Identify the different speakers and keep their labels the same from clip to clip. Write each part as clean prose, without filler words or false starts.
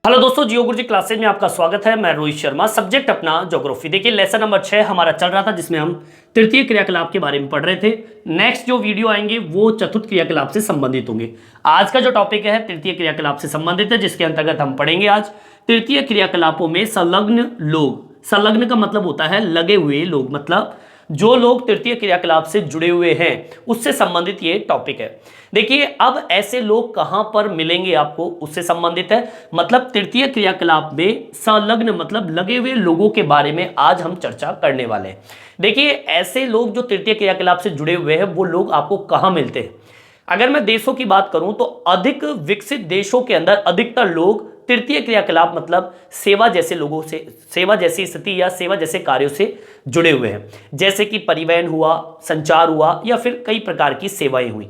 Speaker 1: Hello दोस्तों, जियो गुरुजी classes में आपका स्वागत है। मैं रोहित शर्मा। सब्जेक्ट अपना ज्योग्राफी। देखिए लेसन नंबर 6 हमारा चल रहा था, जिसमें हम तृतीय क्रियाकलाप के बारे में पढ़ रहे थे। नेक्स्ट जो वीडियो आएंगे वो चतुर्थ क्रियाकलाप से संबंधित होंगे। आज का जो टॉपिक है तृतीय क्रियाकलाप से संबंधित है, जिसके अंतर्गत हम पढ़ेंगे आज तृतीय क्रियाकलापों में संलग्न लोग। संलग्न का मतलब होता है लगे हुए लोग, मतलब जो लोग तृतीय क्रियाकलाप से जुड़े हुए हैं उससे संबंधित ये टॉपिक है। देखिए अब ऐसे लोग कहां पर मिलेंगे आपको, उससे संबंधित है। मतलब तृतीय क्रियाकलाप में संलग्न मतलब लगे हुए लोगों के बारे में आज हम चर्चा करने वाले हैं। देखिए ऐसे लोग जो तृतीय क्रियाकलाप से जुड़े हुए हैं वो लोग आपको कहां मिलते हैं। अगर मैं देशों की बात करूं तो अधिक विकसित देशों के अंदर अधिकतर लोग तृतीय क्रियाकलाप मतलब सेवा जैसे लोगों से, सेवा जैसी स्थिति या सेवा जैसे कार्यों से जुड़े हुए हैं, जैसे कि परिवहन हुआ, संचार हुआ या फिर कई प्रकार की सेवाएं हुई।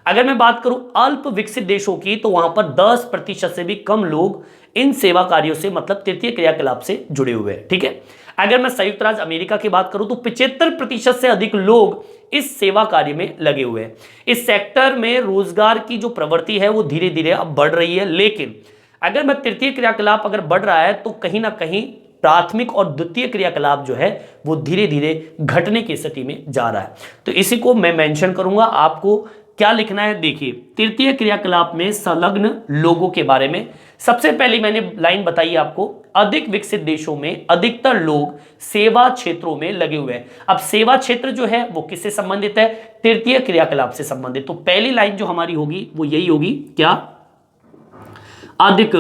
Speaker 1: अगर मैं बात करूं अल्प विकसित देशों की तो वहां पर 10% से भी कम लोग इन सेवा कार्यों से मतलब तृतीय क्रियाकलाप से जुड़े हुए हैं। ठीक है। अगर मैं संयुक्त राज्य अमेरिका की बात करूं तो 75% से अधिक लोग इस सेवा कार्य में लगे हुए हैं। इस सेक्टर में रोजगार की जो प्रवृत्ति है वो धीरे धीरे अब बढ़ रही है, लेकिन अगर मैं तृतीय क्रियाकलाप अगर बढ़ रहा है तो कहीं ना कहीं प्राथमिक और द्वितीय क्रियाकलाप जो है वो धीरे धीरे घटने की स्थिति में जा रहा है। तो इसी को मैं मेंशन करूंगा। आपको क्या लिखना है, देखिए तृतीय क्रियाकलाप में संलग्न लोगों के बारे में सबसे पहले मैंने लाइन बताई आपको, अधिक विकसित देशों में अधिकतर लोग सेवा क्षेत्रों में लगे हुए हैं। अब सेवा क्षेत्र जो है वो किससे संबंधित है, तृतीय क्रियाकलाप से संबंधित। तो पहली लाइन जो हमारी होगी वो यही होगी, क्या, अधिक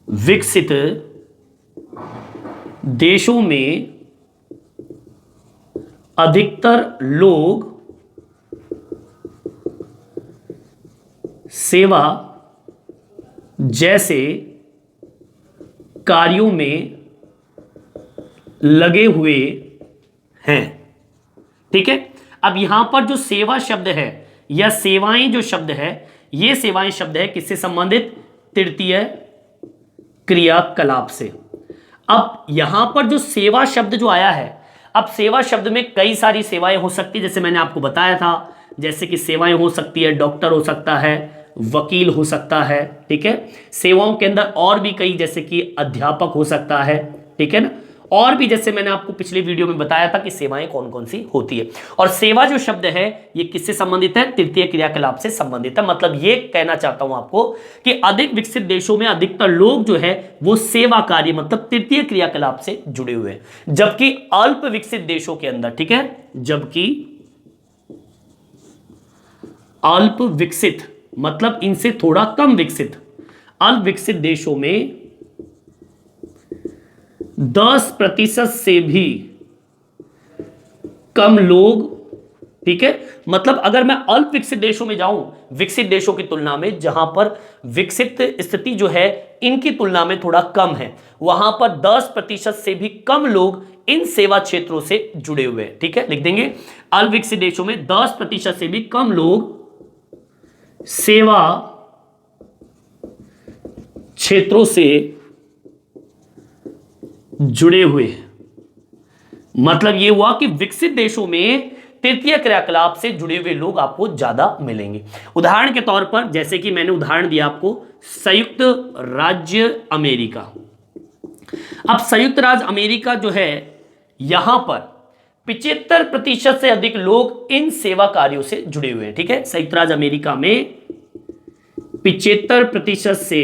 Speaker 1: विकसित देशों में अधिकतर लोग सेवा जैसे कार्यों में लगे हुए हैं। ठीक है। अब यहां पर जो सेवा शब्द है या सेवाएं जो शब्द है, ये सेवाएं शब्द है किससे संबंधित, तृतीय क्रियाकलाप से। अब यहां पर जो सेवा शब्द जो आया है, अब सेवा शब्द में कई सारी सेवाएं हो सकती है, जैसे मैंने आपको बताया था, जैसे कि सेवाएं हो सकती है, डॉक्टर हो सकता है, वकील हो सकता है। ठीक है। सेवाओं के अंदर और भी कई, जैसे कि अध्यापक हो सकता है। ठीक है ना। और भी जैसे मैंने आपको पिछले वीडियो में बताया था कि सेवाएं कौन कौन सी होती है। और सेवा जो शब्द है ये किससे संबंधित है, तृतीय क्रियाकलाप से संबंधित है। मतलब ये कहना चाहता हूं आपको कि अधिक विकसित देशों में अधिकतर लोग जो है वो सेवा कार्य मतलब तृतीय क्रियाकलाप से जुड़े हुए हैं, जबकि अल्प विकसित देशों के अंदर, ठीक है, जबकि अल्प विकसित मतलब इनसे थोड़ा कम विकसित, अल्प विकसित देशों में 10% से भी कम लोग, ठीक है, मतलब अगर मैं अल्प विकसित देशों में जाऊं, विकसित देशों की तुलना में, जहां पर विकसित स्थिति जो है इनकी तुलना में थोड़ा कम है, वहां पर 10% से भी कम लोग इन सेवा क्षेत्रों से जुड़े हुए हैं। ठीक है, लिख देंगे अल्प विकसित देशों में 10% से भी कम लोग सेवा क्षेत्रों से जुड़े हुए हैं। मतलब यह हुआ कि विकसित देशों में तृतीय क्रियाकलाप से जुड़े हुए लोग आपको ज्यादा मिलेंगे। उदाहरण के तौर पर, जैसे कि मैंने उदाहरण दिया आपको, संयुक्त राज्य अमेरिका। अब संयुक्त राज्य अमेरिका जो है, यहां पर 75% से अधिक लोग इन सेवा कार्यों से जुड़े हुए हैं। ठीक है। संयुक्त राज्य अमेरिका में 75% से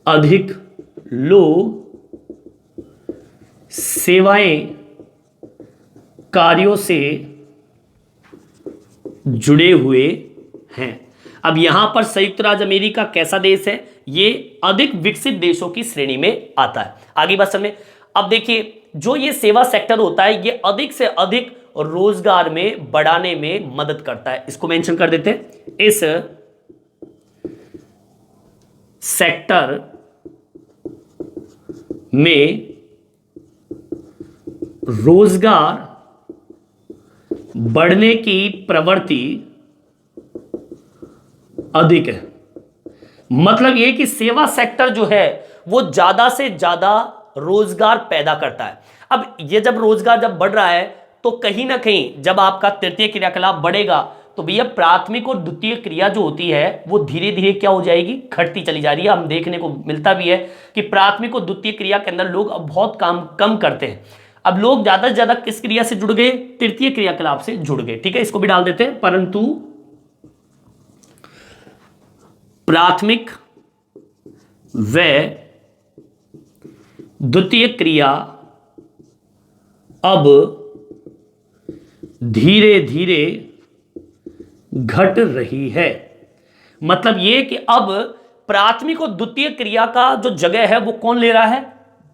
Speaker 1: अधिक लोग सेवाएं कार्यों से जुड़े हुए हैं। अब यहां पर संयुक्त राज्य अमेरिका कैसा देश है, ये अधिक विकसित देशों की श्रेणी में आता है। आगे बात समझे। अब देखिए जो ये सेवा सेक्टर होता है ये अधिक से अधिक रोजगार में बढ़ाने में मदद करता है। इसको मेंशन कर देते हैं, इस सेक्टर में रोजगार बढ़ने की प्रवृत्ति अधिक है। मतलब यह कि सेवा सेक्टर जो है वो ज्यादा से ज्यादा रोजगार पैदा करता है। अब ये जब रोजगार जब बढ़ रहा है तो कहीं ना कहीं जब आपका तृतीय क्रियाकलाप बढ़ेगा तो भैया प्राथमिक और द्वितीय क्रिया जो होती है वो धीरे धीरे क्या हो जाएगी, घटती चली जा रही है। हम देखने को मिलता भी है कि प्राथमिक और द्वितीय क्रिया के अंदर लोग अब बहुत काम कम करते हैं। अब लोग ज्यादा से ज्यादा किस क्रिया से जुड़ गए, तृतीय क्रियाकलाप से जुड़ गए। ठीक है, इसको भी डाल देते हैं। परंतु प्राथमिक व द्वितीय क्रिया अब धीरे धीरे घट रही है। मतलब यह कि अब प्राथमिक और द्वितीय क्रिया का जो जगह है वो कौन ले रहा है,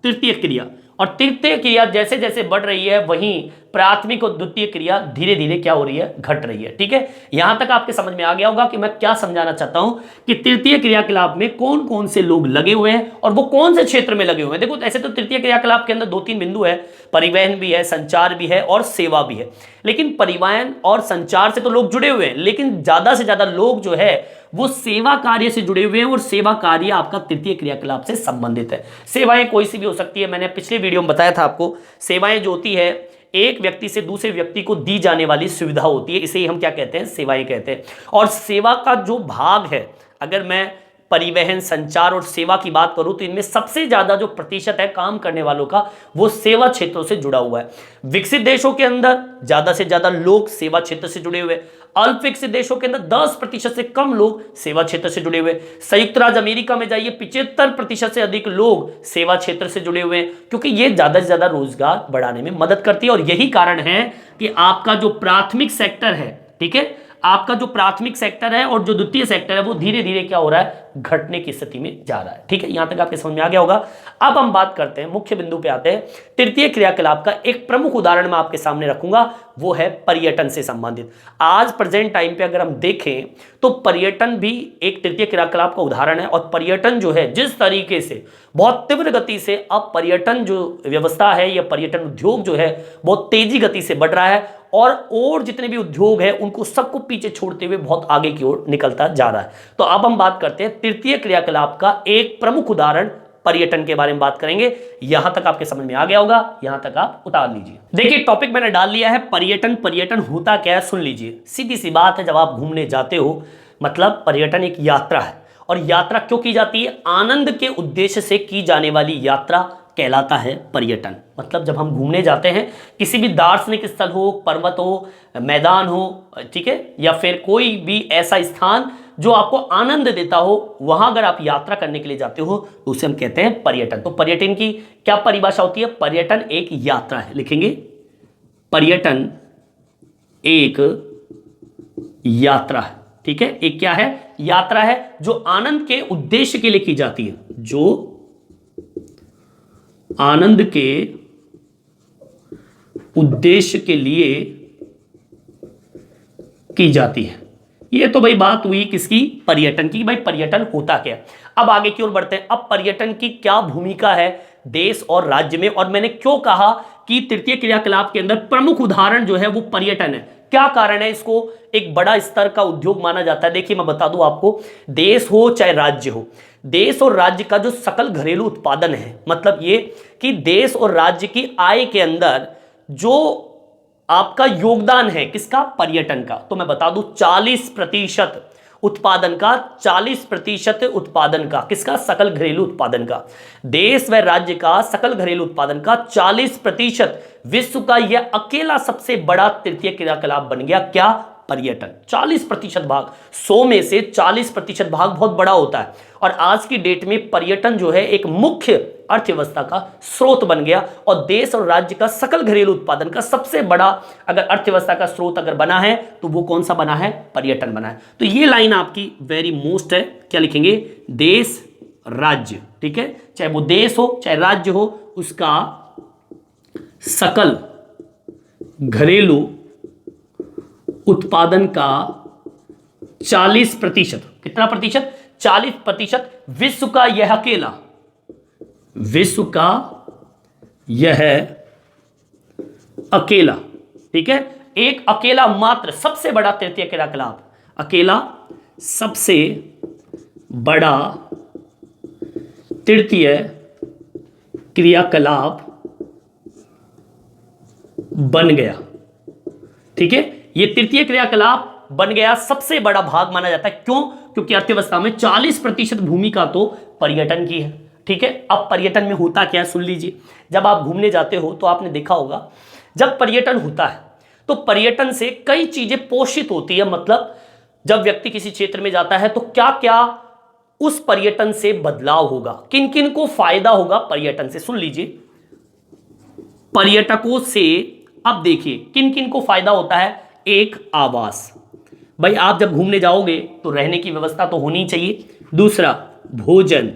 Speaker 1: तृतीय क्रिया। और तृतीय क्रिया जैसे जैसे बढ़ रही है वहीं प्राथमिक और द्वितीय क्रिया धीरे धीरे क्या हो रही है, घट रही है। ठीक है, यहां तक आपके समझ में आ गया होगा कि मैं क्या समझाना चाहता हूं कि तृतीय क्रियाकलाप में कौन कौन से लोग लगे हुए हैं और वो कौन से क्षेत्र में लगे हुए हैं। देखो ऐसे तो तृतीय क्रियाकलाप के अंदर 2-3 बिंदु है, परिवहन भी है, संचार भी है और सेवा भी है। लेकिन परिवहन और संचार से तो लोग जुड़े हुए हैं, लेकिन ज्यादा से ज्यादा लोग जो है वो सेवा कार्य से जुड़े हुए हैं और सेवा कार्य आपका तृतीय क्रियाकलाप से संबंधित है। सेवाएं कोई सी भी हो सकती है, मैंने पिछले वीडियो में बताया था आपको। सेवाएं जो होती है एक व्यक्ति से दूसरे व्यक्ति को दी जाने वाली सुविधा होती है, इसे ही हम क्या कहते हैं, सेवाएं कहते हैं। और सेवा का जो भाग है, अगर मैं परिवहन, संचार और सेवा की बात करूं तो इनमें सबसे ज्यादा जो प्रतिशत है काम करने वालों का वो सेवा क्षेत्रों से जुड़ा हुआ है। विकसित देशों के अंदर ज्यादा से ज्यादा लोग सेवा क्षेत्र से जुड़े हुए, अल्प विकसित देशों के अंदर 10% से कम लोग सेवा क्षेत्र से जुड़े हुए। संयुक्त राज्य अमेरिका में जाइए 75% से अधिक लोग सेवा क्षेत्र से जुड़े हुए हैं, क्योंकि ये ज्यादा से ज्यादा रोजगार बढ़ाने में मदद करती है। और यही कारण है कि आपका जो प्राथमिक सेक्टर है, ठीक है, आपका जो प्राथमिक सेक्टर है और जो द्वितीय सेक्टर है वो धीरे धीरे क्या हो रहा है, घटने की स्थिति में जा रहा है। ठीक है, यहां तक आपके समझ में आ गया होगा। अब हम बात करते हैं, मुख्य बिंदु पे आते हैं। तृतीय क्रियाकलाप का एक प्रमुख उदाहरण मैं आपके सामने रखूंगा, वो है पर्यटन से संबंधित। आज प्रेजेंट टाइम पे अगर हम देखें तो पर्यटन भी एक तृतीय क्रियाकलाप का उदाहरण है। और पर्यटन जो है जिस तरीके से बहुत तीव्र गति से अब पर्यटन जो व्यवस्था है या पर्यटन उद्योग जो है बहुत तेजी गति से बढ़ रहा है और जितने भी उद्योग हैं उनको सबको पीछे छोड़ते हुए बहुत आगे की ओर निकलता जा रहा है। तो अब हम बात करते हैं तृतीय क्रियाकलाप का एक प्रमुख उदाहरण पर्यटन के बारे में बात करेंगे। यहां तक आपके समझ में आ गया होगा, यहां तक आप उतार लीजिए। देखिए टॉपिक मैंने डाल लिया है पर्यटन। पर्यटन होता क्या है सुन लीजिए। सीधी सी बात है, जब आप घूमने जाते हो मतलब पर्यटन एक यात्रा है। और यात्रा क्यों की जाती है, आनंद के उद्देश्य से की जाने वाली यात्रा कहलाता है पर्यटन। मतलब जब हम घूमने जाते हैं, किसी भी दार्शनिक स्थल हो, पर्वत हो, मैदान हो, ठीक है, या फिर कोई भी ऐसा स्थान जो आपको आनंद देता हो, वहां अगर आप यात्रा करने के लिए जाते हो तो उसे हम कहते हैं पर्यटन। तो पर्यटन की क्या परिभाषा होती है, पर्यटन एक यात्रा है। लिखेंगे पर्यटन एक यात्रा है। ठीक है, एक क्या है, यात्रा है जो आनंद के उद्देश्य के लिए की जाती है, जो आनंद के उद्देश्य के लिए की जाती है। ये तो भाई बात हुई किसकी, पर्यटन की। भाई पर्यटन होता क्या है। अब आगे की ओर बढ़ते हैं। अब पर्यटन की क्या भूमिका है देश और राज्य में, और मैंने क्यों कहा कि तृतीय क्रियाकलाप के अंदर प्रमुख उदाहरण जो है वो पर्यटन है, क्या कारण है इसको एक बड़ा स्तर का उद्योग माना जाता है। देखिए मैं बता दूं आपको, देश हो चाहे राज्य हो, देश और राज्य का जो सकल घरेलू उत्पादन है, मतलब ये कि देश और राज्य की आय के अंदर जो आपका योगदान है किसका, पर्यटन का, तो मैं बता दूं 40% उत्पादन का, 40% उत्पादन का किसका, सकल घरेलू उत्पादन का, देश व राज्य का सकल घरेलू उत्पादन का 40% विश्व का यह अकेला सबसे बड़ा तृतीय क्रियाकलाप बन गया। क्या, पर्यटन। 40% भाग, 100 में से 40% भाग बहुत बड़ा होता है। और आज की डेट में पर्यटन जो है एक मुख्य अर्थव्यवस्था का स्रोत बन गया और देश और राज्य का सकल घरेलू उत्पादन का सबसे बड़ा अगर अर्थव्यवस्था का स्रोत अगर बना है तो वो कौन सा बना है, पर्यटन बना है। तो ये लाइन आपकी वेरी मोस्ट है, क्या लिखेंगे, देश राज्य। ठीक है, चाहे वो देश हो चाहे राज्य हो, उसका सकल घरेलू उत्पादन का 40%, कितना प्रतिशत, 40% विश्व का यह अकेला, विश्व का यह अकेला, ठीक है, एक अकेला मात्र सबसे बड़ा तृतीय क्रियाकलाप, अकेला सबसे बड़ा तृतीय क्रियाकलाप बन गया। ठीक है, ये तृतीय क्रियाकलाप बन गया, सबसे बड़ा भाग माना जाता है। क्यों? क्योंकि अर्थव्यवस्था में 40% भूमिका तो पर्यटन की है। ठीक है, अब पर्यटन में होता क्या है सुन लीजिए। जब आप घूमने जाते हो तो आपने देखा होगा, जब पर्यटन होता है तो पर्यटन से कई चीजें पोषित होती है। मतलब जब व्यक्ति किसी क्षेत्र में जाता है तो क्या क्या उस पर्यटन से बदलाव होगा, किन किन को फायदा होगा पर्यटन से, सुन लीजिए। पर्यटकों से अब देखिए किन किन को फायदा होता है। एक, आवास, भाई आप जब घूमने जाओगे तो रहने की व्यवस्था तो होनी चाहिए। दूसरा, भोजन,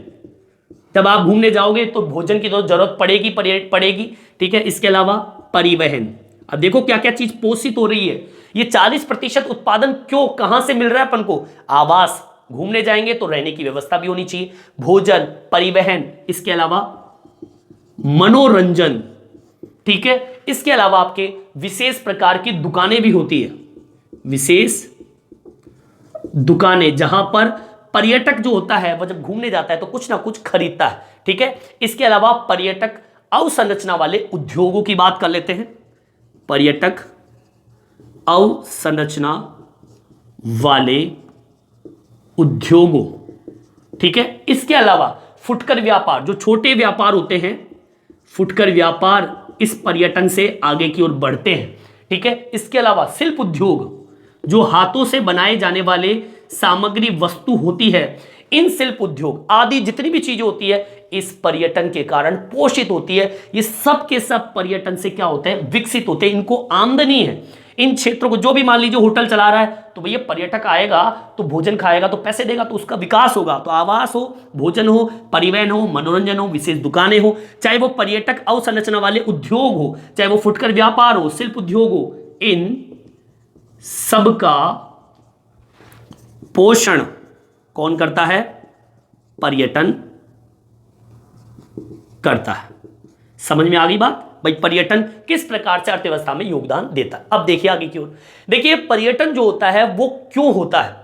Speaker 1: जब आप घूमने जाओगे तो भोजन की तो जरूरत पड़ेगी। ठीक है, इसके अलावा परिवहन। अब देखो क्या क्या चीज पोषित हो रही है। ये 40% उत्पादन क्यों, कहां से मिल रहा है अपन को? आवास, घूमने जाएंगे तो रहने की व्यवस्था भी होनी चाहिए, भोजन, परिवहन, इसके अलावा मनोरंजन। ठीक है, इसके अलावा आपके विशेष प्रकार की दुकानें भी होती है, विशेष दुकानें, जहां पर पर्यटक जो होता है वह जब घूमने जाता है तो कुछ ना कुछ खरीदता है। ठीक है, इसके अलावा पर्यटक अवसंरचना वाले उद्योगों की बात कर लेते हैं। पर्यटक अवसंरचना वाले उद्योगों, ठीक है। इसके अलावा फुटकर व्यापार, जो छोटे व्यापार होते हैं, फुटकर व्यापार इस पर्यटन से आगे की ओर बढ़ते हैं। ठीक है, इसके अलावा शिल्प उद्योग, जो हाथों से बनाए जाने वाले सामग्री वस्तु होती है, इन शिल्प उद्योग आदि जितनी भी चीजें होती है इस पर्यटन के कारण पोषित होती है। ये सब के सब पर्यटन से क्या होते हैं, विकसित होते हैं, इनको आमदनी है। इन क्षेत्रों को, जो भी मान लीजिए होटल चला रहा है तो भैया पर्यटक आएगा तो भोजन खाएगा तो पैसे देगा तो उसका विकास होगा। तो आवास हो, भोजन हो, परिवहन हो, मनोरंजन हो, विशेष दुकानें हो, चाहे वो पर्यटक अवसंरचना वाले उद्योग हो, चाहे वो फुटकर व्यापार हो, शिल्प उद्योग हो, इन सबका पोषण कौन करता है? पर्यटन करता है। समझ में आ गई बात? भाई पर्यटन किस प्रकार से अर्थव्यवस्था में योगदान देता है। अब देखिए आगे की ओर, देखिए पर्यटन जो होता है वो क्यों होता है।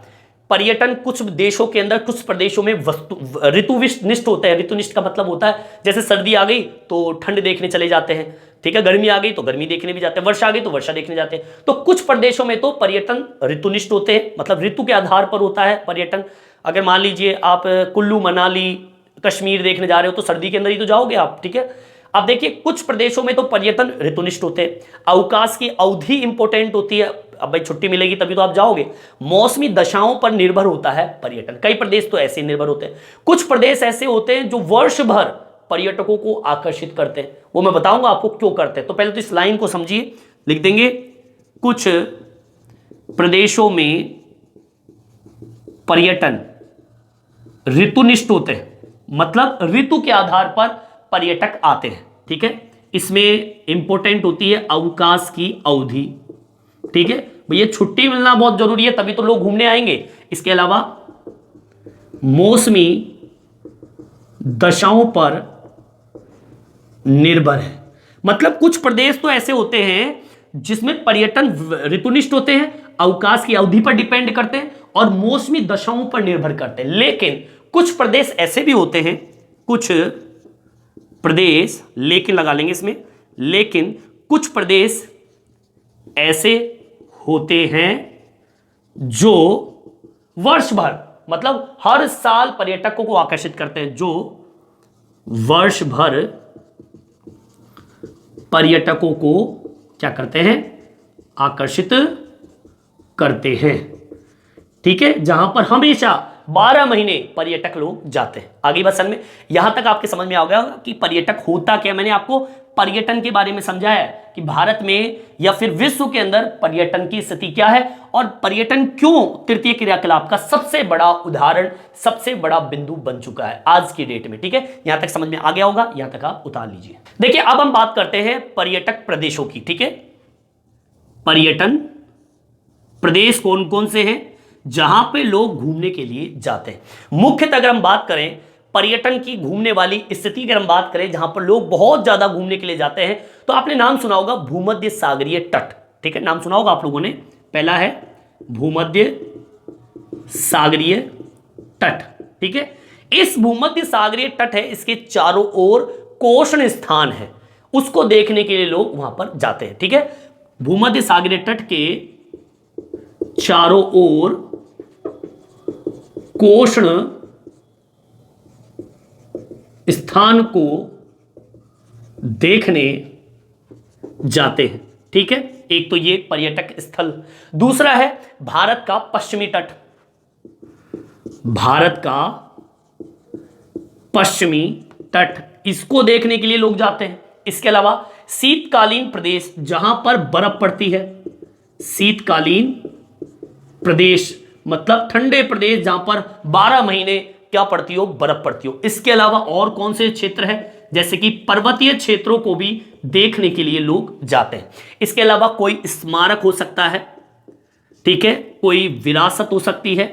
Speaker 1: पर्यटन कुछ देशों के अंदर, कुछ प्रदेशों में ऋतुनिष्ठ होता है। ऋतुनिष्ठ का मतलब होता है जैसे सर्दी आ गई तो ठंड देखने चले जाते हैं, ठीक है, गर्मी आ गई तो गर्मी देखने भी जाते हैं, वर्षा आ गई तो वर्षा देखने जाते हैं। तो कुछ प्रदेशों में तो पर्यटन ऋतुनिष्ठ होते हैं, मतलब ऋतु के आधार पर होता है पर्यटन। अगर मान लीजिए आप कुल्लू मनाली कश्मीर देखने जा रहे हो तो सर्दी के अंदर ही तो जाओगे आप। ठीक है, अब देखिए कुछ प्रदेशों में तो पर्यटन ऋतुनिष्ठ होते हैं। अवकाश की अवधि इंपॉर्टेंट होती है, अब भाई छुट्टी मिलेगी तभी तो आप जाओगे। मौसमी दशाओं पर निर्भर होता है पर्यटन, कई प्रदेश तो ऐसे निर्भर होते हैं। कुछ प्रदेश ऐसे होते हैं जो वर्ष भर पर्यटकों को आकर्षित करते हैं, वो मैं बताऊंगा आपको क्यों करते हैं। तो पहले तो इस लाइन को समझिए, लिख देंगे कुछ प्रदेशों में पर्यटन ऋतुनिष्ठ होते हैं, मतलब ऋतु के आधार पर पर्यटक आते हैं। ठीक है, इसमें इंपॉर्टेंट होती है अवकाश की अवधि। ठीक है भैया, छुट्टी मिलना बहुत जरूरी है तभी तो लोग घूमने आएंगे। इसके अलावा मौसमी दशाओं पर निर्भर है, मतलब कुछ प्रदेश तो ऐसे होते हैं जिसमें पर्यटन ऋतुनिष्ठ होते हैं, अवकाश की अवधि पर डिपेंड करते हैं और मौसमी दशाओं पर निर्भर करते हैं। लेकिन कुछ प्रदेश ऐसे भी होते हैं, कुछ प्रदेश, लेकिन लगा लेंगे इसमें, लेकिन कुछ प्रदेश ऐसे होते हैं जो वर्ष भर, मतलब हर साल पर्यटकों को आकर्षित करते हैं, जो वर्ष भर पर्यटकों को क्या करते हैं, आकर्षित करते हैं। ठीक है, जहां पर हमेशा 12 महीने पर्यटक लोग जाते हैं। आगे बस में यहां तक आपके समझ में आ गया होगा कि पर्यटक होता क्या। मैंने आपको पर्यटन के बारे में समझाया कि भारत में या फिर विश्व के अंदर पर्यटन की स्थिति क्या है और पर्यटन क्यों तृतीय क्रियाकलाप का सबसे बड़ा उदाहरण, सबसे बड़ा बिंदु बन चुका है आज की डेट में। ठीक है, यहां तक समझ में आ गया होगा, यहां तक आप उतार लीजिए। देखिए अब हम बात करते हैं पर्यटक प्रदेशों की। ठीक है, पर्यटन प्रदेश कौन कौन से हैं जहां पे लोग घूमने के लिए जाते हैं। मुख्यतः अगर हम बात करें पर्यटन की घूमने वाली स्थिति, अगर हम बात करें जहां पर लोग बहुत ज्यादा घूमने के लिए जाते हैं, तो आपने नाम सुना होगा भूमध्य सागरीय तट। ठीक है, नाम सुना होगा आप लोगों ने। पहला है भूमध्य सागरीय तट। ठीक है, इस भूमध्य सागरीय तट है, इसके चारों ओर कोषण स्थान है, उसको देखने के लिए लोग वहां पर जाते हैं। ठीक है, भूमध्य सागरीय तट के चारों ओर कोष्ण स्थान को देखने जाते हैं। ठीक है, एक तो ये पर्यटक स्थल। दूसरा है भारत का पश्चिमी तट। भारत का पश्चिमी तट, इसको देखने के लिए लोग जाते हैं। इसके अलावा शीतकालीन प्रदेश जहां पर बर्फ पड़ती है, शीतकालीन प्रदेश मतलब ठंडे प्रदेश जहां पर 12 महीने क्या पड़ती हो, बर्फ पड़ती हो। इसके अलावा और कौन से क्षेत्र हैं, जैसे कि पर्वतीय क्षेत्रों को भी देखने के लिए लोग जाते हैं। इसके अलावा कोई स्मारक हो सकता है, ठीक है, कोई विरासत हो सकती है,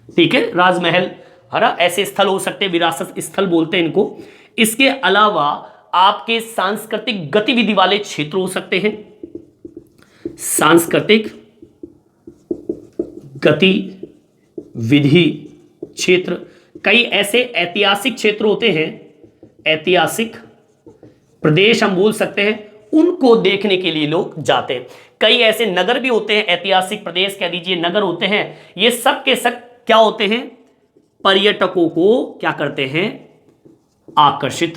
Speaker 1: ठीक है, राजमहल, है ना, ऐसे स्थल हो सकते हैं, विरासत स्थल बोलते हैं इनको। इसके अलावा आपके सांस्कृतिक गतिविधि वाले क्षेत्र हो सकते हैं, सांस्कृतिक गतिविधि क्षेत्र। कई ऐसे ऐतिहासिक क्षेत्र होते हैं, ऐतिहासिक प्रदेश हम बोल सकते हैं, उनको देखने के लिए लोग जाते हैं। कई ऐसे नगर भी होते हैं, ऐतिहासिक प्रदेश कह दीजिए, नगर होते हैं। ये सब के सब क्या होते हैं, पर्यटकों को क्या करते हैं, आकर्षित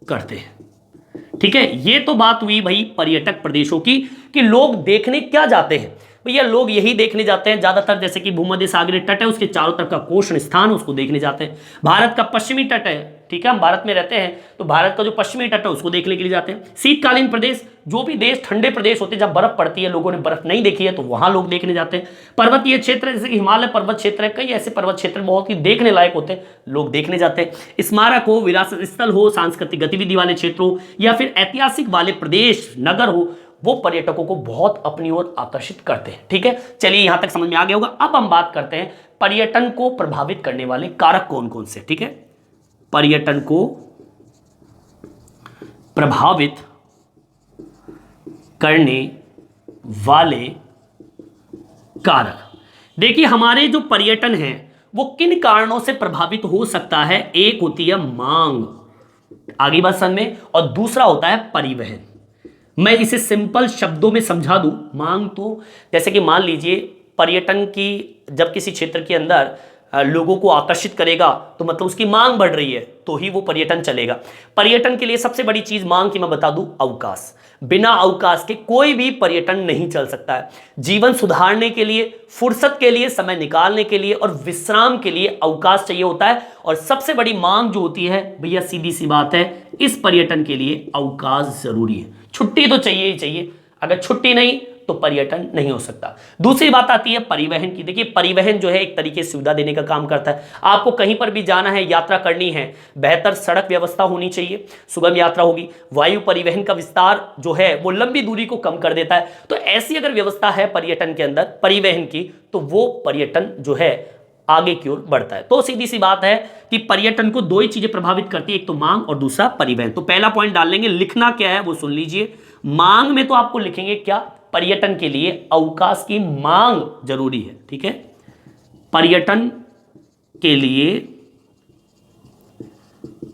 Speaker 1: करते हैं। ठीक है, ये तो बात हुई भाई पर्यटक प्रदेशों की कि लोग देखने क्या जाते हैं। भैया लोग यही देखने जाते हैं ज्यादातर, जैसे कि भूमध्य सागरीय तट है, उसके चारों तरफ का कोष्ण स्थान, उसको देखने जाते हैं। भारत का पश्चिमी तट है, ठीक है, हम भारत में रहते हैं तो भारत का जो पश्चिमी तट है उसको देखने के लिए जाते हैं। शीतकालीन प्रदेश, जो भी देश ठंडे प्रदेश होते हैं जब बर्फ पड़ती है, लोगों ने बर्फ नहीं देखी है तो वहां लोग देखने जाते हैं। पर्वतीय क्षेत्र जैसे कि हिमालय पर्वत क्षेत्र है, कई ऐसे पर्वत क्षेत्र बहुत ही देखने लायक होते हैं, लोग देखने जाते हैं। स्मारक हो, विरासत स्थल हो, सांस्कृतिक गतिविधि वाले क्षेत्र हो, या फिर ऐतिहासिक वाले प्रदेश नगर हो, वो पर्यटकों को बहुत अपनी ओर आकर्षित करते हैं। ठीक है, चलिए यहां तक समझ में आ गया होगा। अब हम बात करते हैं पर्यटन को प्रभावित करने वाले कारक कौन कौन से। ठीक है, पर्यटन को प्रभावित करने वाले कारक। देखिए हमारे जो पर्यटन है वो किन कारणों से प्रभावित हो सकता है। एक होती है मांग, आगे बात समझ में, और दूसरा होता है परिवहन। मैं इसे सिंपल शब्दों में समझा दूं। मांग तो जैसे कि मान लीजिए पर्यटन की जब किसी क्षेत्र के अंदर लोगों को आकर्षित करेगा तो मतलब उसकी मांग बढ़ रही है तो ही वो पर्यटन चलेगा। पर्यटन के लिए सबसे बड़ी चीज मांग की मैं बता दूं, अवकाश। बिना अवकाश के कोई भी पर्यटन नहीं चल सकता है। जीवन सुधारने के लिए, फुर्सत के लिए, समय निकालने के लिए और विश्राम के लिए अवकाश चाहिए होता है। और सबसे बड़ी मांग जो होती है भैया, सीधी सी बात है, इस पर्यटन के लिए अवकाश जरूरी है। छुट्टी तो चाहिए ही चाहिए, अगर छुट्टी नहीं तो पर्यटन नहीं हो सकता। दूसरी बात आती है परिवहन की। देखिए परिवहन जो है एक तरीके से सुविधा देने का काम करता है। आपको कहीं पर भी जाना है, यात्रा करनी है, बेहतर सड़क व्यवस्था होनी चाहिए, सुगम यात्रा होगी। वायु परिवहन का विस्तार जो है वो लंबी दूरी को कम कर देता है। तो ऐसी अगर व्यवस्था है पर्यटन के अंदर परिवहन की, तो वो पर्यटन जो है आगे की ओर बढ़ता है। तो सीधी सी बात है कि पर्यटन को दो ही चीजें प्रभावित करती है, एक तो मांग और दूसरा परिवहन। तो पहला पॉइंट डाल लेंगे, लिखना क्या है वो सुन लीजिए। मांग में तो आपको लिखेंगे क्या, पर्यटन के लिए अवकाश की मांग जरूरी है। ठीक है, पर्यटन के लिए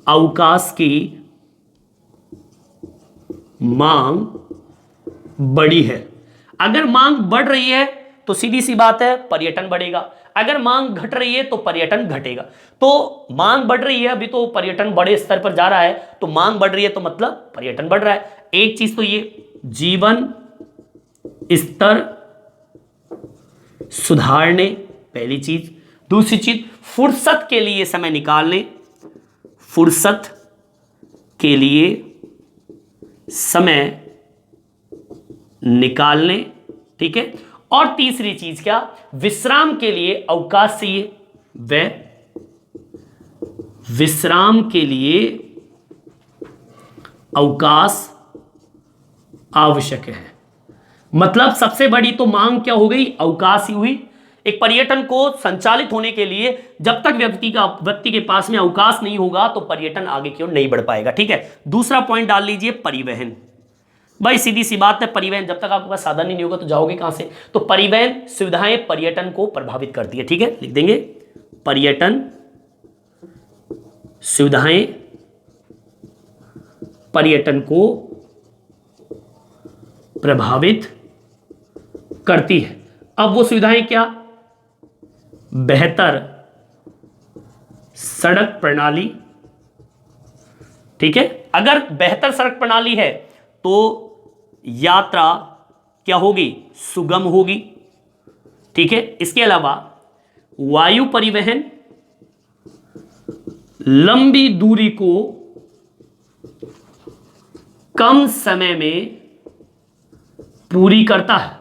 Speaker 1: अवकाश की मांग बड़ी है। अगर मांग बढ़ रही है तो सीधी सी बात है पर्यटन बढ़ेगा, अगर मांग घट रही है तो पर्यटन घटेगा। तो मांग बढ़ रही है, अभी तो पर्यटन बड़े स्तर पर जा रहा है, तो मांग बढ़ रही है तो मतलब पर्यटन बढ़ रहा है। एक चीज तो ये जीवन स्तर सुधारने, पहली चीज। दूसरी चीज फुर्सत के लिए समय निकालने, फुर्सत के लिए समय निकालने, ठीक है। और तीसरी चीज क्या, विश्राम के लिए अवकाश चाहिए, वह विश्राम के लिए अवकाश आवश्यक है। मतलब सबसे बड़ी तो मांग क्या हो गई, अवकाश ही हुई। एक पर्यटन को संचालित होने के लिए जब तक व्यक्ति के पास में अवकाश नहीं होगा तो पर्यटन आगे की ओर नहीं बढ़ पाएगा। ठीक है, दूसरा पॉइंट डाल लीजिए परिवहन। भाई सीधी सी बात है, परिवहन जब तक आपके पास साधन ही नहीं होगा तो जाओगे कहां से। तो परिवहन सुविधाएं पर्यटन को प्रभावित करती है। ठीक है, लिख देंगे पर्यटन सुविधाएं पर्यटन को प्रभावित करती है। अब वो सुविधाएं क्या? बेहतर सड़क प्रणाली, ठीक है। अगर बेहतर सड़क प्रणाली है तो यात्रा क्या होगी? सुगम होगी, ठीक है। इसके अलावा वायु परिवहन लंबी दूरी को कम समय में पूरी करता है।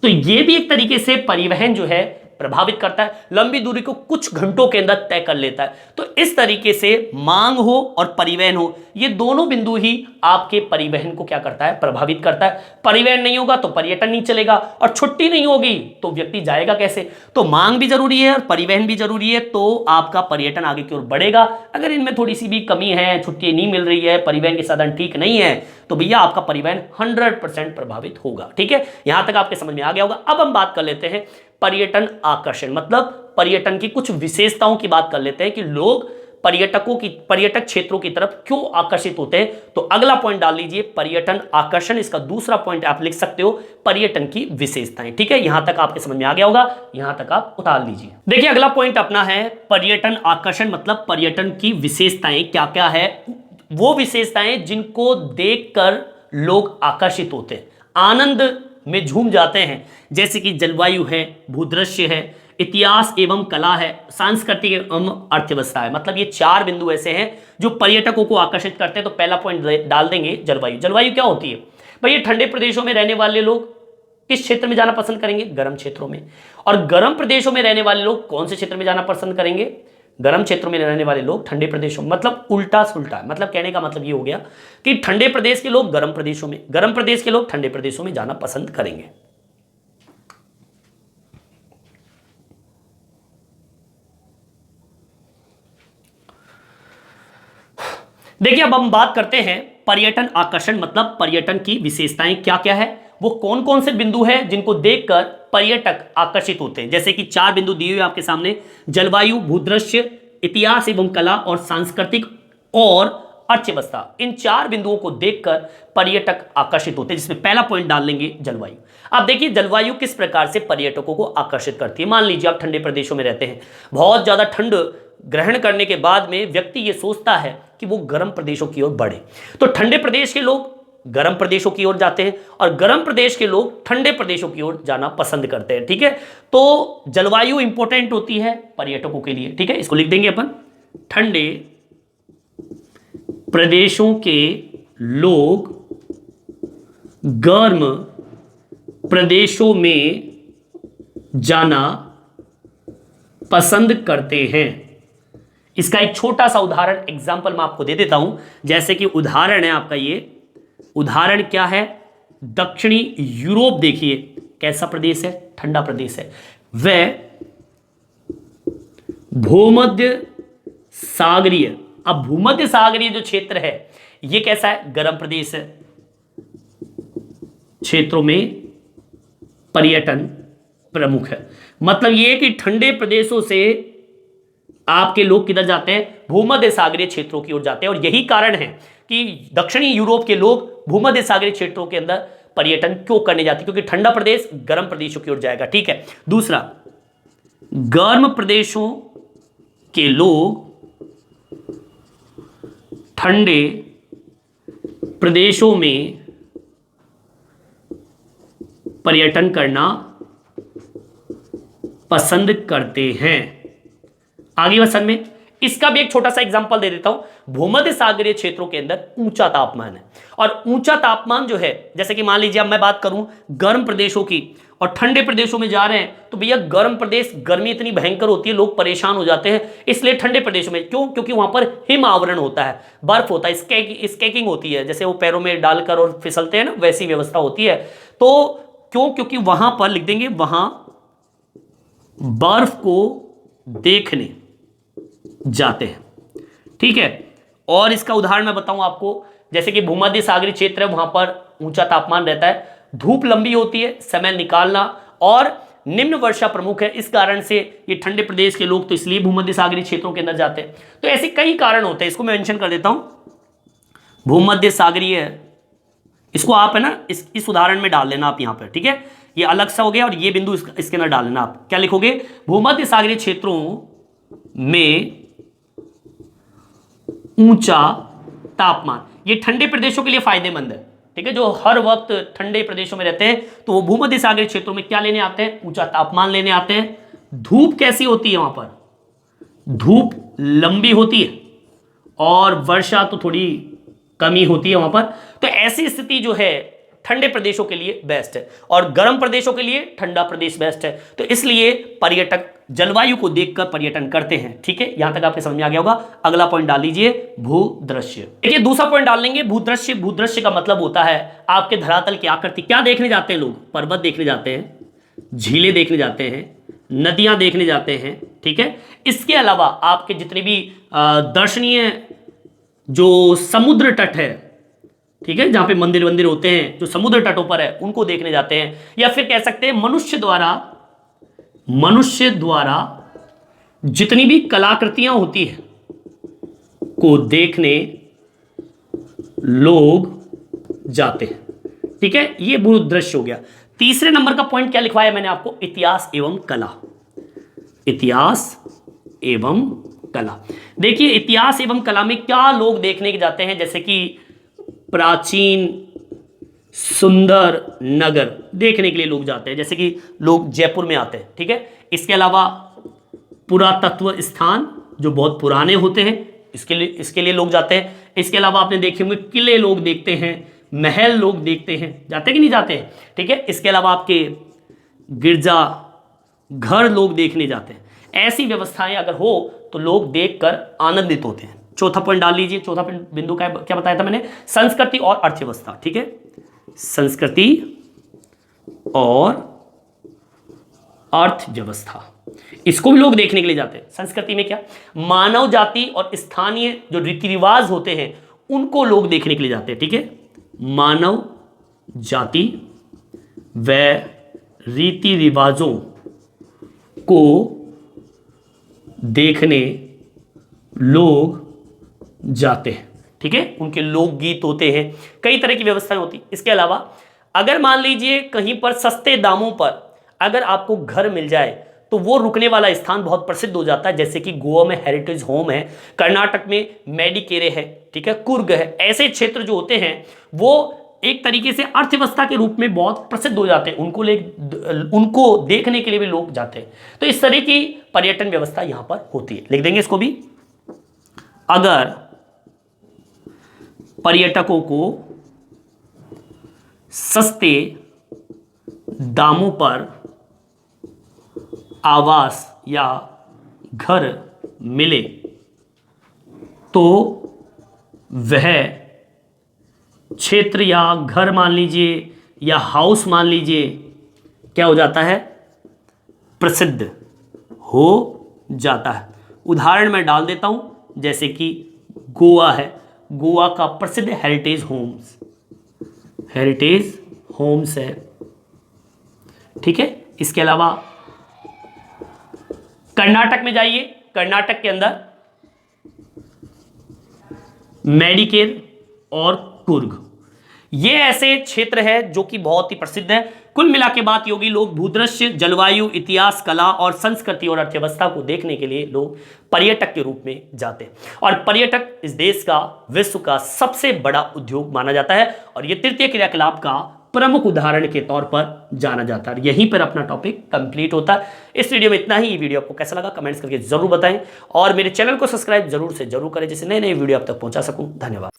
Speaker 1: तो यह भी एक तरीके से परिवहन जो है प्रभावित करता है, लंबी दूरी को कुछ घंटों के अंदर तय कर लेता है। तो इस तरीके से मांग हो और परिवहन हो, ये दोनों बिंदु ही आपके परिवहन को क्या करता है? प्रभावित करता है। परिवहन नहीं होगा तो पर्यटन नहीं चलेगा, और छुट्टी नहीं होगी तो व्यक्ति जाएगा कैसे? तो मांग भी जरूरी है और परिवहन भी जरूरी है, तो आपका पर्यटन आगे की ओर बढ़ेगा। अगर इनमें थोड़ी सी भी कमी है, छुट्टी नहीं मिल रही है, परिवहन के साधन ठीक नहीं है, तो भैया आपका परिवहन 100% प्रभावित होगा, ठीक है। यहां तक आपके समझ में आ गया होगा। अब हम बात कर लेते हैं पर्यटन आकर्षण, मतलब पर्यटन की कुछ विशेषताओं की बात कर लेते हैं कि लोग पर्यटक क्षेत्रों की तरफ क्यों आकर्षित होते हैं। तो अगला पॉइंट डाल लीजिए, पर्यटन आकर्षण। इसका दूसरा पॉइंट आप लिख सकते हो, पर्यटन की विशेषताएं, ठीक है। यहां तक आपके समझ में आ गया होगा, यहां तक आप उतार लीजिए। देखिए अगला पॉइंट अपना है पर्यटन आकर्षण, मतलब पर्यटन की विशेषताएं क्या क्या है। वो विशेषताएं जिनको देखकर लोग आकर्षित होते हैं, आनंद में झूम जाते हैं, जैसे कि जलवायु है, भूदृश्य है, इतिहास एवं कला है, सांस्कृतिक एवं अर्थव्यवस्था है। मतलब ये चार बिंदु ऐसे हैं जो पर्यटकों को आकर्षित करते हैं। तो पहला पॉइंट डाल देंगे जलवायु। जलवायु क्या होती है भाई? ये ठंडे प्रदेशों में रहने वाले लोग किस क्षेत्र में जाना पसंद करेंगे? गर्म क्षेत्रों में। और गर्म प्रदेशों में रहने वाले लोग कौन से क्षेत्र में जाना पसंद करेंगे? गर्म क्षेत्रों में रहने वाले लोग ठंडे प्रदेशों में। मतलब उल्टा सुल्टा, मतलब कहने का मतलब ये हो गया कि ठंडे प्रदेश के लोग गर्म प्रदेशों में, गर्म प्रदेश के लोग ठंडे प्रदेशों में जाना पसंद करेंगे। देखिए अब हम बात करते हैं पर्यटन आकर्षण, मतलब पर्यटन की विशेषताएं क्या क्या है, वो कौन कौन से बिंदु हैं जिनको देखकर पर्यटक आकर्षित होते हैं। जैसे कि चार बिंदु दिए हुए आपके सामने, जलवायु, भूदृश्य, इतिहास एवं कला और सांस्कृतिक और अर्थव्यवस्था। इन चार बिंदुओं को देखकर पर्यटक आकर्षित होते हैं, जिसमें पहला पॉइंट डाल लेंगे जलवायु। अब देखिए जलवायु किस प्रकार से पर्यटकों को आकर्षित करती है। मान लीजिए आप ठंडे प्रदेशों में रहते हैं, बहुत ज्यादा ठंड ग्रहण करने के बाद में व्यक्ति ये सोचता है कि वो गर्म प्रदेशों की ओर बढ़े। तो ठंडे प्रदेश के लोग गर्म प्रदेशों की ओर जाते हैं और गर्म प्रदेश के लोग ठंडे प्रदेशों की ओर जाना पसंद करते हैं, ठीक है। तो जलवायु इंपॉर्टेंट होती है पर्यटकों के लिए, ठीक है। इसको लिख देंगे अपन, ठंडे प्रदेशों के लोग गर्म प्रदेशों में जाना पसंद करते हैं। इसका एक छोटा सा उदाहरण एग्जांपल मैं आपको दे देता हूं। जैसे कि उदाहरण है आपका, ये उदाहरण क्या है? दक्षिणी यूरोप देखिए कैसा प्रदेश है, ठंडा प्रदेश है। वह भूमध्य सागरीय, अब भूमध्य सागरीय जो क्षेत्र है ये कैसा है? गर्म प्रदेश है। क्षेत्रों में पर्यटन प्रमुख है। मतलब ये कि ठंडे प्रदेशों से आपके लोग किधर जाते हैं? भूमध्य सागरीय क्षेत्रों की ओर जाते हैं। और यही कारण है कि दक्षिणी यूरोप के लोग भूमध्य सागरीय क्षेत्रों के अंदर पर्यटन क्यों करने जाते हैं, क्योंकि ठंडा प्रदेश गर्म प्रदेशों की ओर जाएगा, ठीक है। दूसरा, गर्म प्रदेशों के लोग ठंडे प्रदेशों में पर्यटन करना पसंद करते हैं। आगे वसन में इसका भी एक छोटा सा एग्जांपल दे देता हूं। भूमध्य सागरीय क्षेत्रों के अंदर ऊंचा तापमान है, और ऊंचा तापमान जो है, जैसे कि मान लीजिए अब मैं बात करूं गर्म प्रदेशों की और ठंडे प्रदेशों में जा रहे हैं, तो भैया गर्म प्रदेश गर्मी इतनी भयंकर होती है, लोग परेशान हो जाते हैं। इसलिए ठंडे प्रदेशों में क्यों? क्योंकि वहां पर हिम आवरण होता है, बर्फ होता है, स्केकिंग होती है, जैसे वो पैरों में डालकर और फिसलते हैं ना, वैसी व्यवस्था होती है। तो क्यों? क्योंकि वहां पर लिख देंगे, वहां बर्फ को देखने जाते हैं, ठीक है। और इसका उदाहरण मैं बताऊं आपको, जैसे कि भूमध्य सागरीय क्षेत्र है, वहां पर ऊंचा तापमान रहता है, धूप लंबी होती है, समय निकालना, और निम्न वर्षा प्रमुख है। इस कारण से ये ठंडे प्रदेश के लोग तो इसलिए भूमध्य सागरीय क्षेत्रों के अंदर जाते हैं। तो ऐसे कई कारण होते हैं, इसको मैं मेंशन कर देता हूं। भूमध्य सागरीय, इसको आप है ना इस उदाहरण में डाल लेना आप यहां पर, ठीक है। ये अलग सा हो गया और ये बिंदु इसके अंदर डालना। आप क्या लिखोगे, भूमध्य सागरीय क्षेत्रों में ऊंचा तापमान, ये ठंडे प्रदेशों के लिए फायदेमंद है, ठीक है। जो हर वक्त ठंडे प्रदेशों में रहते हैं तो वो भूमध्य सागरीय क्षेत्रों में क्या लेने आते हैं, ऊंचा तापमान लेने आते हैं। धूप कैसी होती है वहां पर, धूप लंबी होती है और वर्षा तो थोड़ी कमी होती है वहां पर। तो ऐसी स्थिति जो है ठंडे प्रदेशों के लिए बेस्ट है और गर्म प्रदेशों के लिए ठंडा प्रदेश बेस्ट है। तो इसलिए पर्यटक जलवायु को देखकर पर्यटन करते हैं, ठीक है। यहां तक आपके समझ में आ गया होगा। अगला पॉइंट डाल लीजिए, भूदृश्य। देखिए दूसरा पॉइंट डाल लेंगे, भूदृश्य। भूदृश्य का मतलब होता है आपके धरातल की आकृति। क्या देखने जाते हैं लोग, पर्वत देखने जाते हैं, झीलें देखने जाते हैं, नदियां देखने जाते हैं, ठीक है। इसके अलावा आपके जितने भी दर्शनीय जो समुद्र तट है, ठीक है, जहां पे मंदिर वंदिर होते हैं जो समुद्र तटों पर है, उनको देखने जाते हैं। या फिर कह सकते हैं मनुष्य द्वारा जितनी भी कलाकृतियां होती है को देखने लोग जाते हैं, ठीक है। ये भूदृश्य हो गया। तीसरे नंबर का पॉइंट क्या लिखवाया मैंने आपको, इतिहास एवं कला। इतिहास एवं कला। देखिए इतिहास एवं कला में क्या लोग देखने के जाते हैं, जैसे कि प्राचीन सुंदर नगर देखने के लिए लोग जाते हैं, जैसे कि लोग जयपुर में आते हैं, ठीक है। इसके अलावा पुरातत्व स्थान जो बहुत पुराने होते हैं, इसके लिए लोग जाते हैं। इसके अलावा आपने देखे होंगे किले लोग देखते हैं, महल लोग देखते हैं, जाते कि नहीं जाते हैं, ठीक है। इसके अलावा आपके गिरजा घर लोग देखने जाते हैं। ऐसी व्यवस्थाएं अगर हो तो लोग देखकर आनंदित होते हैं। चौथा पॉइंट डाल लीजिए। चौथा बिंदु क्या बताया था मैंने, संस्कृति और अर्थव्यवस्था, ठीक है। संस्कृति और अर्थव्यवस्था, इसको भी लोग देखने के लिए जाते हैं। संस्कृति में क्या, मानव जाति और स्थानीय जो रीति रिवाज होते हैं उनको लोग देखने के लिए जाते हैं, ठीक है। मानव जाति व रीति रिवाजों को देखने लोग जाते हैं, ठीक है। उनके लोकगीत होते हैं, कई तरह की व्यवस्थाएं होती। इसके अलावा अगर मान लीजिए कहीं पर सस्ते दामों पर अगर आपको घर मिल जाए तो वो रुकने वाला स्थान बहुत प्रसिद्ध हो जाता है। जैसे कि गोवा में हेरिटेज होम है, कर्नाटक में मेडिकेरे है, ठीक है, कुर्ग है। ऐसे क्षेत्र जो होते हैं वो एक तरीके से अर्थव्यवस्था के रूप में बहुत प्रसिद्ध हो जाते हैं, उनको देखने के लिए भी लोग जाते हैं। तो इस तरह की पर्यटन व्यवस्था यहां पर होती है। लिख देंगे इसको भी। अगर पर्यटकों को सस्ते दामों पर आवास या घर मिले तो वह क्षेत्र या घर मान लीजिए या हाउस मान लीजिए क्या हो जाता है, प्रसिद्ध हो जाता है। उदाहरण मैं डाल देता हूं, जैसे कि गोवा है, गोवा का प्रसिद्ध हेरिटेज होम्स है, ठीक है। इसके अलावा कर्नाटक में जाइए, कर्नाटक के अंदर मेडिकेर और कुर्ग, ये ऐसे क्षेत्र है जो कि बहुत ही प्रसिद्ध है। कुल मिला के बात ये होगी, लोग भूदृश्य, जलवायु, इतिहास, कला और संस्कृति और अर्थव्यवस्था को देखने के लिए लोग पर्यटक के रूप में जाते हैं। और पर्यटक इस देश का, विश्व का सबसे बड़ा उद्योग माना जाता है और ये तृतीय क्रियाकलाप का प्रमुख उदाहरण के तौर पर जाना जाता है। यहीं पर अपना टॉपिक कंप्लीट होता है। इस वीडियो में इतना ही। ये वीडियो आपको कैसा लगा कमेंट्स करके जरूर बताएं और मेरे चैनल को सब्सक्राइब जरूर से जरूर करें, जिससे नए नए वीडियो आप तक पहुंचा सकूं। धन्यवाद।